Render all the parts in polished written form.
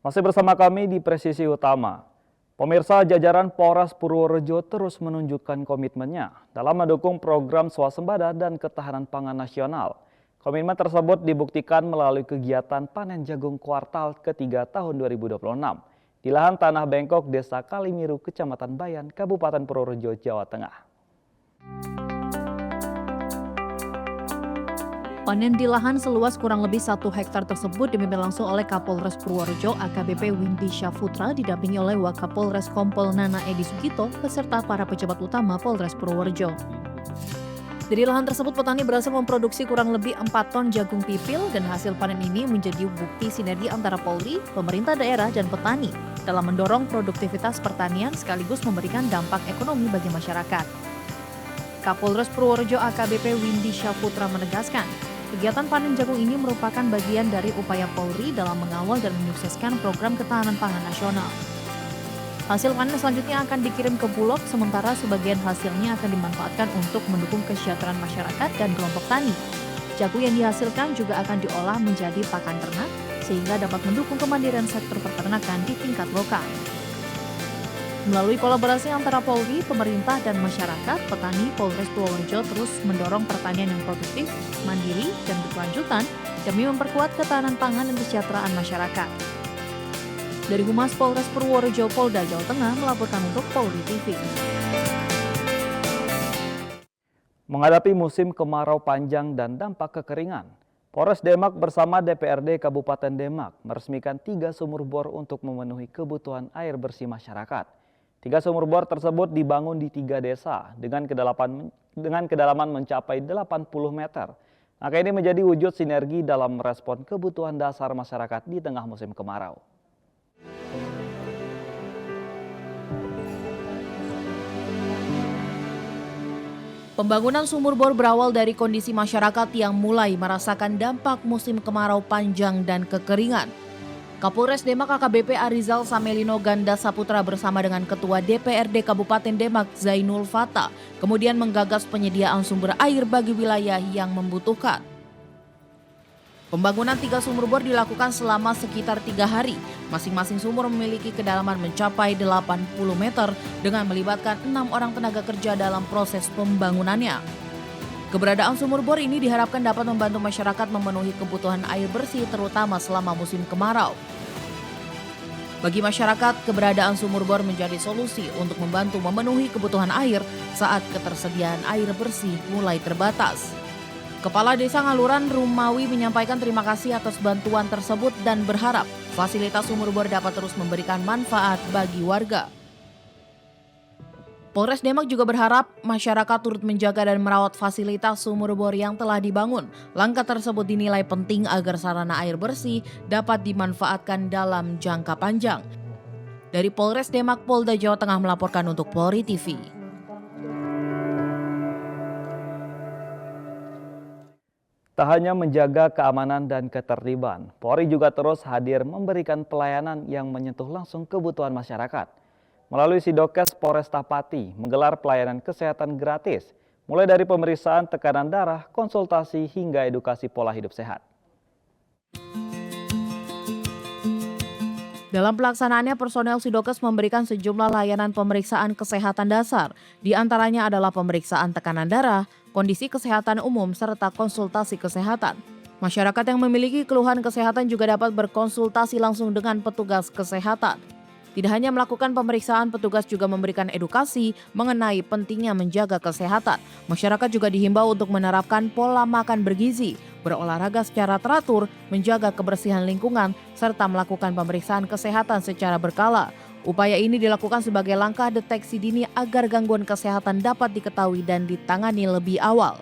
Masih bersama kami di Presisi Utama. Pemirsa, jajaran Polres Purworejo terus menunjukkan komitmennya dalam mendukung program swasembada dan ketahanan pangan nasional. Komitmen tersebut dibuktikan melalui kegiatan panen jagung kuartal ketiga tahun 2026 di lahan tanah bengkok Desa Kalimiru, Kecamatan Bayan, Kabupaten Purworejo, Jawa Tengah. Panen di lahan seluas kurang lebih 1 hektar tersebut dipimpin langsung oleh Kapolres Purworejo AKBP Windy Syahputra didampingi oleh Wakapolres Kompol Nana Edi Sugito beserta para pejabat utama Polres Purworejo. Dari lahan tersebut petani berhasil memproduksi kurang lebih 4 ton jagung pipil dan hasil panen ini menjadi bukti sinergi antara Polri, pemerintah daerah dan petani dalam mendorong produktivitas pertanian sekaligus memberikan dampak ekonomi bagi masyarakat. Kapolres Purworejo AKBP Windy Syahputra menegaskan, kegiatan panen jagung ini merupakan bagian dari upaya Polri dalam mengawal dan menyukseskan program ketahanan pangan nasional. Hasil panen selanjutnya akan dikirim ke Bulog, sementara sebagian hasilnya akan dimanfaatkan untuk mendukung kesejahteraan masyarakat dan kelompok tani. Jagung yang dihasilkan juga akan diolah menjadi pakan ternak, sehingga dapat mendukung kemandirian sektor peternakan di tingkat lokal. Melalui kolaborasi antara Polri, pemerintah, dan masyarakat, petani Polres Purworejo terus mendorong pertanian yang produktif, mandiri, dan berkelanjutan demi memperkuat ketahanan pangan dan kesejahteraan masyarakat. Dari Humas Polres Purworejo, Polda Jawa Tengah melaporkan untuk Polri TV. Menghadapi musim kemarau panjang dan dampak kekeringan, Polres Demak bersama DPRD Kabupaten Demak meresmikan 3 sumur bor untuk memenuhi kebutuhan air bersih masyarakat. 3 sumur bor tersebut dibangun di 3 desa dengan kedalaman mencapai 80 meter. Maka ini menjadi wujud sinergi dalam merespon kebutuhan dasar masyarakat di tengah musim kemarau. Pembangunan sumur bor berawal dari kondisi masyarakat yang mulai merasakan dampak musim kemarau panjang dan kekeringan. Kapolres Demak AKBP Arizal Samelino Ganda Saputra bersama dengan Ketua DPRD Kabupaten Demak Zainul Fata kemudian menggagas penyediaan sumber air bagi wilayah yang membutuhkan. Pembangunan 3 sumur bor dilakukan selama sekitar 3 hari. Masing-masing sumur memiliki kedalaman mencapai 80 meter dengan melibatkan 6 orang tenaga kerja dalam proses pembangunannya. Keberadaan sumur bor ini diharapkan dapat membantu masyarakat memenuhi kebutuhan air bersih terutama selama musim kemarau. Bagi masyarakat, keberadaan sumur bor menjadi solusi untuk membantu memenuhi kebutuhan air saat ketersediaan air bersih mulai terbatas. Kepala Desa Ngaluran Rumawi menyampaikan terima kasih atas bantuan tersebut dan berharap fasilitas sumur bor dapat terus memberikan manfaat bagi warga. Polres Demak juga berharap masyarakat turut menjaga dan merawat fasilitas sumur bor yang telah dibangun. Langkah tersebut dinilai penting agar sarana air bersih dapat dimanfaatkan dalam jangka panjang. Dari Polres Demak, Polda Jawa Tengah melaporkan untuk Polri TV. Tak hanya menjaga keamanan dan ketertiban, Polri juga terus hadir memberikan pelayanan yang menyentuh langsung kebutuhan masyarakat. Melalui Sidokes Polresta Pati menggelar pelayanan kesehatan gratis, mulai dari pemeriksaan tekanan darah, konsultasi, hingga edukasi pola hidup sehat. Dalam pelaksanaannya, personel Sidokes memberikan sejumlah layanan pemeriksaan kesehatan dasar. Di antaranya adalah pemeriksaan tekanan darah, kondisi kesehatan umum, serta konsultasi kesehatan. Masyarakat yang memiliki keluhan kesehatan juga dapat berkonsultasi langsung dengan petugas kesehatan. Tidak hanya melakukan pemeriksaan, petugas juga memberikan edukasi mengenai pentingnya menjaga kesehatan. Masyarakat juga dihimbau untuk menerapkan pola makan bergizi, berolahraga secara teratur, menjaga kebersihan lingkungan, serta melakukan pemeriksaan kesehatan secara berkala. Upaya ini dilakukan sebagai langkah deteksi dini agar gangguan kesehatan dapat diketahui dan ditangani lebih awal.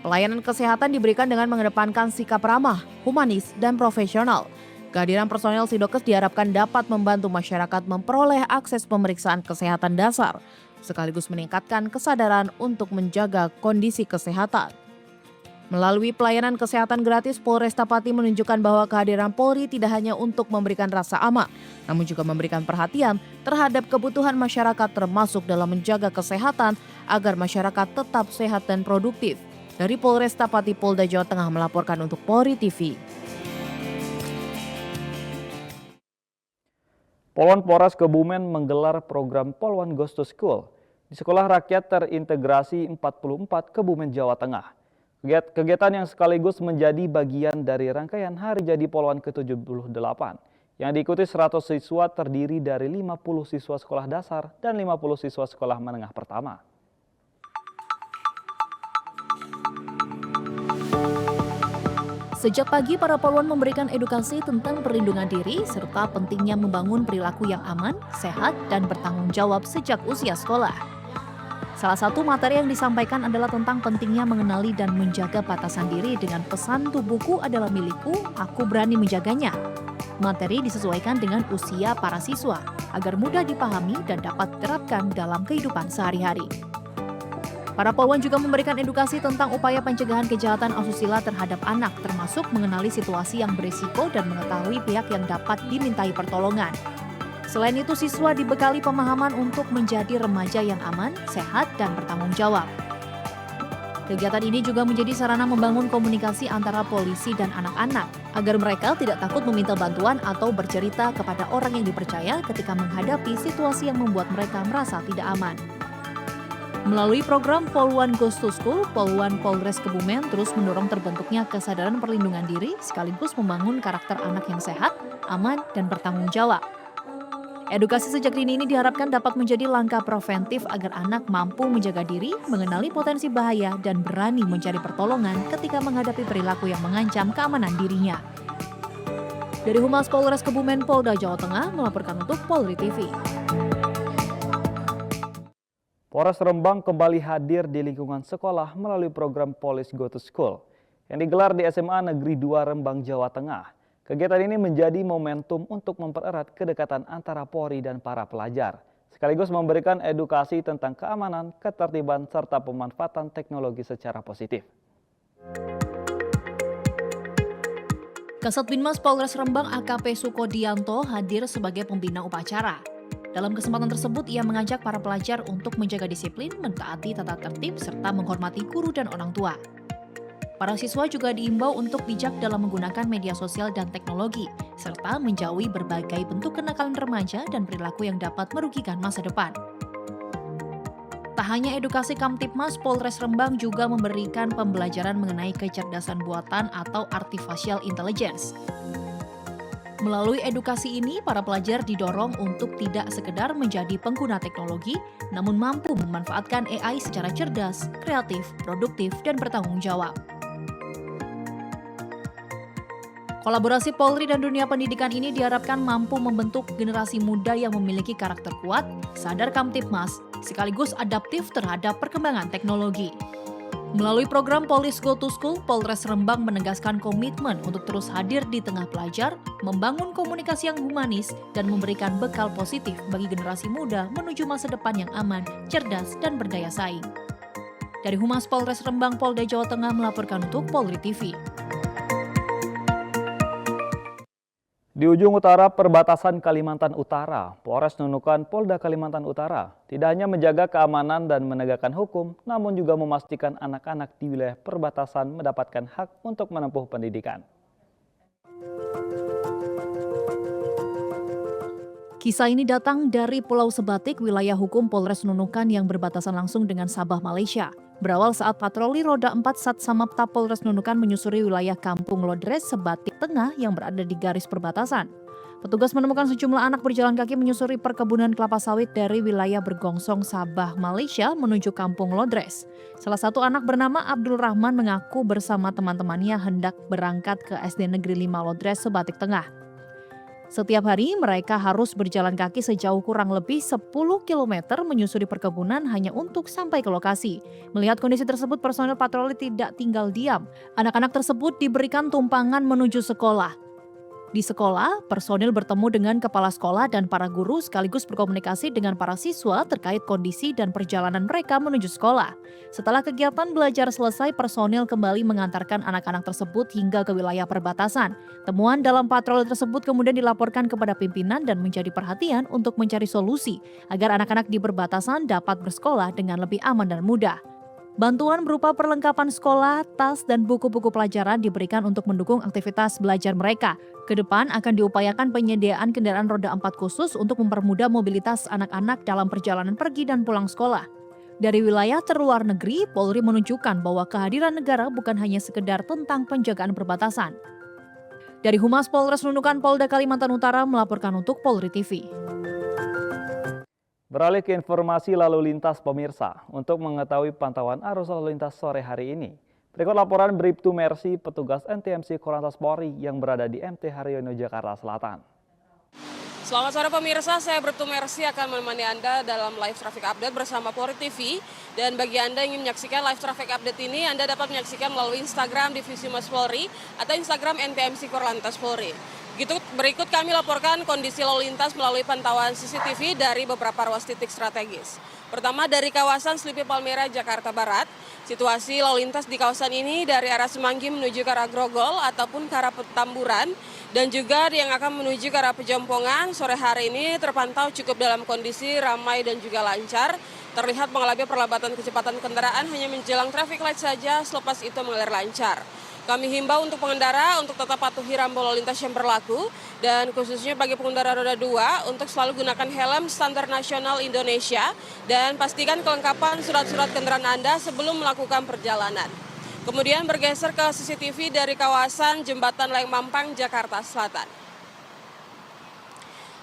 Pelayanan kesehatan diberikan dengan mengedepankan sikap ramah, humanis, dan profesional. Kehadiran personel Sidokes diharapkan dapat membantu masyarakat memperoleh akses pemeriksaan kesehatan dasar, sekaligus meningkatkan kesadaran untuk menjaga kondisi kesehatan. Melalui pelayanan kesehatan gratis, Polresta Pati menunjukkan bahwa kehadiran Polri tidak hanya untuk memberikan rasa aman, namun juga memberikan perhatian terhadap kebutuhan masyarakat termasuk dalam menjaga kesehatan agar masyarakat tetap sehat dan produktif. Dari Polresta Pati, Polda Jawa Tengah melaporkan untuk Polri TV. Poluan Polres Kebumen menggelar program Poluan Goes to School di Sekolah Rakyat Terintegrasi 44 Kebumen, Jawa Tengah. Kegiatan yang sekaligus menjadi bagian dari rangkaian Hari Jadi Poluan ke-78 yang diikuti 100 siswa terdiri dari 50 siswa sekolah dasar dan 50 siswa sekolah menengah pertama. Sejak pagi, para poluan memberikan edukasi tentang perlindungan diri serta pentingnya membangun perilaku yang aman, sehat, dan bertanggung jawab sejak usia sekolah. Salah satu materi yang disampaikan adalah tentang pentingnya mengenali dan menjaga batasan diri dengan pesan "tuh buku adalah milikku, aku berani menjaganya". Materi disesuaikan dengan usia para siswa agar mudah dipahami dan dapat diterapkan dalam kehidupan sehari-hari. Para poluan juga memberikan edukasi tentang upaya pencegahan kejahatan asusila terhadap anak, termasuk mengenali situasi yang berisiko dan mengetahui pihak yang dapat dimintai pertolongan. Selain itu, siswa dibekali pemahaman untuk menjadi remaja yang aman, sehat, dan bertanggung jawab. Kegiatan ini juga menjadi sarana membangun komunikasi antara polisi dan anak-anak, agar mereka tidak takut meminta bantuan atau bercerita kepada orang yang dipercaya ketika menghadapi situasi yang membuat mereka merasa tidak aman. Melalui program Poluan Goes to School, Poluan Polres Kebumen terus mendorong terbentuknya kesadaran perlindungan diri sekaligus membangun karakter anak yang sehat, aman, dan bertanggung jawab. Edukasi sejak dini ini diharapkan dapat menjadi langkah preventif agar anak mampu menjaga diri, mengenali potensi bahaya, dan berani mencari pertolongan ketika menghadapi perilaku yang mengancam keamanan dirinya. Dari Humas Polres Kebumen, Polda Jawa Tengah melaporkan untuk Polri TV. Polres Rembang kembali hadir di lingkungan sekolah melalui program Police Go to School yang digelar di SMA Negeri 2 Rembang, Jawa Tengah. Kegiatan ini menjadi momentum untuk mempererat kedekatan antara Polri dan para pelajar, sekaligus memberikan edukasi tentang keamanan, ketertiban, serta pemanfaatan teknologi secara positif. Kasat Binmas Polres Rembang AKP Sukodianto hadir sebagai pembina upacara. Dalam kesempatan tersebut, ia mengajak para pelajar untuk menjaga disiplin, mentaati tata tertib, serta menghormati guru dan orang tua. Para siswa juga diimbau untuk bijak dalam menggunakan media sosial dan teknologi, serta menjauhi berbagai bentuk kenakalan remaja dan perilaku yang dapat merugikan masa depan. Tak hanya edukasi, Kamtibmas Polres Rembang juga memberikan pembelajaran mengenai kecerdasan buatan atau artificial intelligence. Melalui edukasi ini, para pelajar didorong untuk tidak sekedar menjadi pengguna teknologi, namun mampu memanfaatkan AI secara cerdas, kreatif, produktif, dan bertanggung jawab. Kolaborasi Polri dan dunia pendidikan ini diharapkan mampu membentuk generasi muda yang memiliki karakter kuat, sadar Kamtibmas, sekaligus adaptif terhadap perkembangan teknologi. Melalui program Police Go to School, Polres Rembang menegaskan komitmen untuk terus hadir di tengah pelajar, membangun komunikasi yang humanis, dan memberikan bekal positif bagi generasi muda menuju masa depan yang aman, cerdas, dan berdaya saing. Dari Humas Polres Rembang, Polda Jawa Tengah melaporkan untuk Polri TV. Di ujung utara perbatasan Kalimantan Utara, Polres Nunukan Polda Kalimantan Utara tidak hanya menjaga keamanan dan menegakkan hukum, namun juga memastikan anak-anak di wilayah perbatasan mendapatkan hak untuk menempuh pendidikan. Kisah ini datang dari Pulau Sebatik, wilayah hukum Polres Nunukan yang berbatasan langsung dengan Sabah, Malaysia. Berawal saat patroli roda 4 Satsamapta Polres Nunukan menyusuri wilayah Kampung Lodres, Sebatik Tengah yang berada di garis perbatasan. Petugas menemukan sejumlah anak berjalan kaki menyusuri perkebunan kelapa sawit dari wilayah Bergongsong, Sabah, Malaysia menuju Kampung Lodres. Salah satu anak bernama Abdul Rahman mengaku bersama teman-temannya hendak berangkat ke SD Negeri 5 Lodres, Sebatik Tengah. Setiap hari mereka harus berjalan kaki sejauh kurang lebih 10 km menyusuri perkebunan hanya untuk sampai ke lokasi. Melihat kondisi tersebut, personel patroli tidak tinggal diam. Anak-anak tersebut diberikan tumpangan menuju sekolah. Di sekolah, personil bertemu dengan kepala sekolah dan para guru sekaligus berkomunikasi dengan para siswa terkait kondisi dan perjalanan mereka menuju sekolah. Setelah kegiatan belajar selesai, personil kembali mengantarkan anak-anak tersebut hingga ke wilayah perbatasan. Temuan dalam patroli tersebut kemudian dilaporkan kepada pimpinan dan menjadi perhatian untuk mencari solusi agar anak-anak di perbatasan dapat bersekolah dengan lebih aman dan mudah. Bantuan berupa perlengkapan sekolah, tas, dan buku-buku pelajaran diberikan untuk mendukung aktivitas belajar mereka. Kedepan akan diupayakan penyediaan kendaraan roda 4 khusus untuk mempermudah mobilitas anak-anak dalam perjalanan pergi dan pulang sekolah. Dari wilayah terluar negeri, Polri menunjukkan bahwa kehadiran negara bukan hanya sekedar tentang penjagaan perbatasan. Dari Humas Polres Nunukan Polda Kalimantan Utara melaporkan untuk Polri TV. Beralih ke informasi lalu lintas pemirsa, untuk mengetahui pantauan arus lalu lintas sore hari ini. Berikut laporan Bribtu Mercy, petugas NTMC Korlantas Polri yang berada di MT Haryono, Jakarta Selatan. Selamat sore pemirsa, saya Bribtu Mercy akan menemani Anda dalam live traffic update bersama Polri TV. Dan bagi Anda yang ingin menyaksikan live traffic update ini, Anda dapat menyaksikan melalui Instagram Divisi Humas Polri atau Instagram NTMC Korlantas Polri. Berikut kami laporkan kondisi lalu lintas melalui pantauan CCTV dari beberapa ruas titik strategis. Pertama dari kawasan Slipi Palmera, Jakarta Barat. Situasi lalu lintas di kawasan ini dari arah Semanggi menuju ke arah Grogol ataupun ke arah Petamburan. Dan juga yang akan menuju ke arah Pejompongan sore hari ini terpantau cukup dalam kondisi ramai dan juga lancar. Terlihat mengalami perlambatan kecepatan kendaraan hanya menjelang traffic light saja, selepas itu mengalir lancar. Kami himbau untuk pengendara untuk tetap patuhi rambu lalu lintas yang berlaku dan khususnya bagi pengendara roda 2 untuk selalu gunakan helm standar nasional Indonesia dan pastikan kelengkapan surat-surat kendaraan Anda sebelum melakukan perjalanan. Kemudian bergeser ke CCTV dari kawasan Jembatan Layang Mampang, Jakarta Selatan.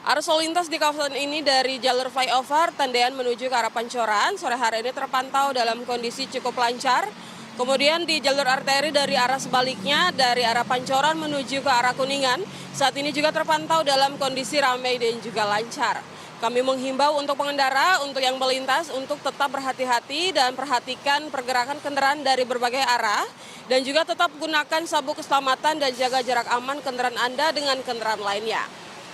Arus lalu lintas di kawasan ini dari jalur flyover Tendean menuju ke arah Pancoran sore hari ini terpantau dalam kondisi cukup lancar. Kemudian di jalur arteri dari arah sebaliknya dari arah Pancoran menuju ke arah Kuningan saat ini juga terpantau dalam kondisi ramai dan juga lancar. Kami menghimbau untuk pengendara untuk yang melintas untuk tetap berhati-hati dan perhatikan pergerakan kendaraan dari berbagai arah dan juga tetap gunakan sabuk keselamatan dan jaga jarak aman kendaraan Anda dengan kendaraan lainnya.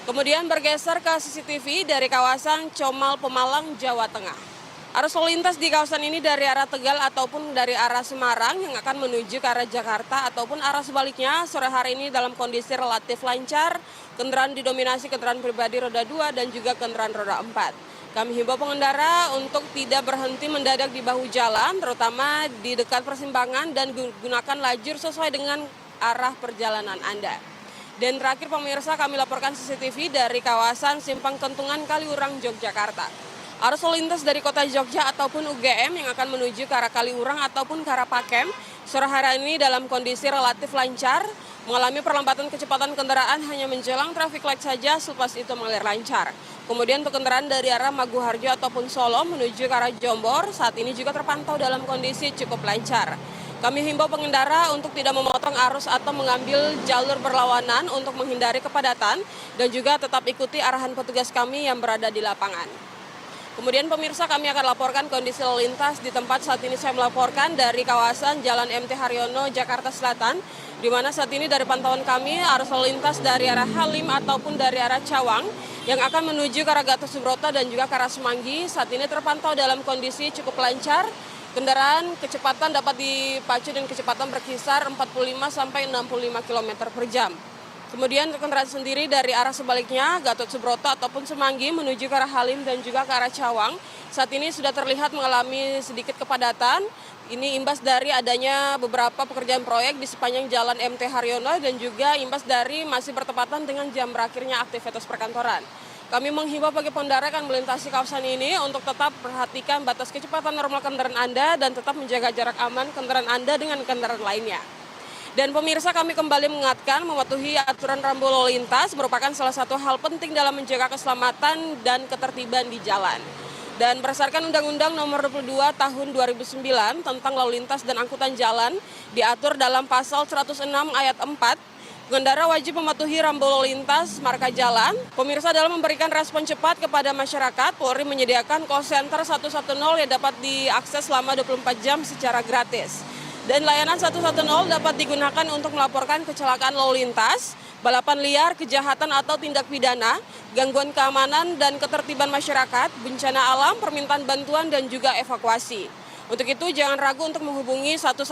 Kemudian bergeser ke CCTV dari kawasan Comal Pemalang, Jawa Tengah. Arus lalu lintas di kawasan ini dari arah Tegal ataupun dari arah Semarang yang akan menuju ke arah Jakarta ataupun arah sebaliknya sore hari ini dalam kondisi relatif lancar. Kendaraan didominasi kendaraan pribadi roda 2 dan juga kendaraan roda 4. Kami himbau pengendara untuk tidak berhenti mendadak di bahu jalan, terutama di dekat persimpangan dan gunakan lajur sesuai dengan arah perjalanan Anda. Dan terakhir pemirsa, kami laporkan CCTV dari kawasan Simpang Kentungan Kaliurang, Yogyakarta. Arus lalu lintas dari kota Jogja ataupun UGM yang akan menuju ke arah Kaliurang ataupun ke arah Pakem sore hari ini dalam kondisi relatif lancar, mengalami perlambatan kecepatan kendaraan hanya menjelang traffic light saja, selepas itu mengalir lancar. Kemudian untuk kendaraan dari arah Maguharjo ataupun Solo menuju ke arah Jombor saat ini juga terpantau dalam kondisi cukup lancar. Kami himbau pengendara untuk tidak memotong arus atau mengambil jalur berlawanan untuk menghindari kepadatan dan juga tetap ikuti arahan petugas kami yang berada di lapangan. Kemudian pemirsa, kami akan laporkan kondisi lalu lintas di tempat saat ini saya melaporkan dari kawasan Jalan MT Haryono, Jakarta Selatan, di mana saat ini dari pantauan kami arus lalu lintas dari arah Halim ataupun dari arah Cawang yang akan menuju ke arah Gatot Subroto dan juga ke arah Semanggi saat ini terpantau dalam kondisi cukup lancar. Kendaraan kecepatan dapat dipacu dengan kecepatan berkisar 45 sampai 65 km per jam. Kemudian kendaraan sendiri dari arah sebaliknya Gatot Subroto ataupun Semanggi menuju ke arah Halim dan juga ke arah Cawang. Saat ini sudah terlihat mengalami sedikit kepadatan. Ini imbas dari adanya beberapa pekerjaan proyek di sepanjang jalan MT Haryono dan juga imbas dari masih bertepatan dengan jam berakhirnya aktivitas perkantoran. Kami menghimbau bagi pengendara yang melintasi kawasan ini untuk tetap perhatikan batas kecepatan normal kendaraan Anda dan tetap menjaga jarak aman kendaraan Anda dengan kendaraan lainnya. Dan pemirsa, kami kembali mengingatkan mematuhi aturan rambu lalu lintas merupakan salah satu hal penting dalam menjaga keselamatan dan ketertiban di jalan. Dan berdasarkan Undang-Undang Nomor 22 Tahun 2009 tentang lalu lintas dan angkutan jalan diatur dalam pasal 106 ayat 4, pengendara wajib mematuhi rambu lalu lintas marka jalan. Pemirsa, dalam memberikan respon cepat kepada masyarakat, Polri menyediakan call center 110 yang dapat diakses selama 24 jam secara gratis. Dan layanan 110 dapat digunakan untuk melaporkan kecelakaan lalu lintas, balapan liar, kejahatan atau tindak pidana, gangguan keamanan dan ketertiban masyarakat, bencana alam, permintaan bantuan dan juga evakuasi. Untuk itu jangan ragu untuk menghubungi 110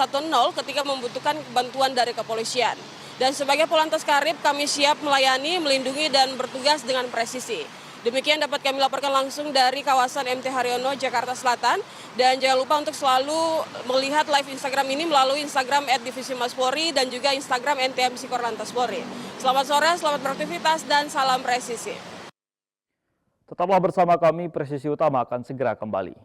ketika membutuhkan bantuan dari kepolisian. Dan sebagai Polantas Karib, kami siap melayani, melindungi dan bertugas dengan presisi. Demikian dapat kami laporkan langsung dari kawasan MT Haryono, Jakarta Selatan. Dan jangan lupa untuk selalu melihat live Instagram ini melalui Instagram @divisimaspolri dan juga Instagram NTMC Korlantas Polri. Selamat sore, selamat beraktivitas, dan salam presisi. Tetaplah bersama kami, Presisi Utama akan segera kembali.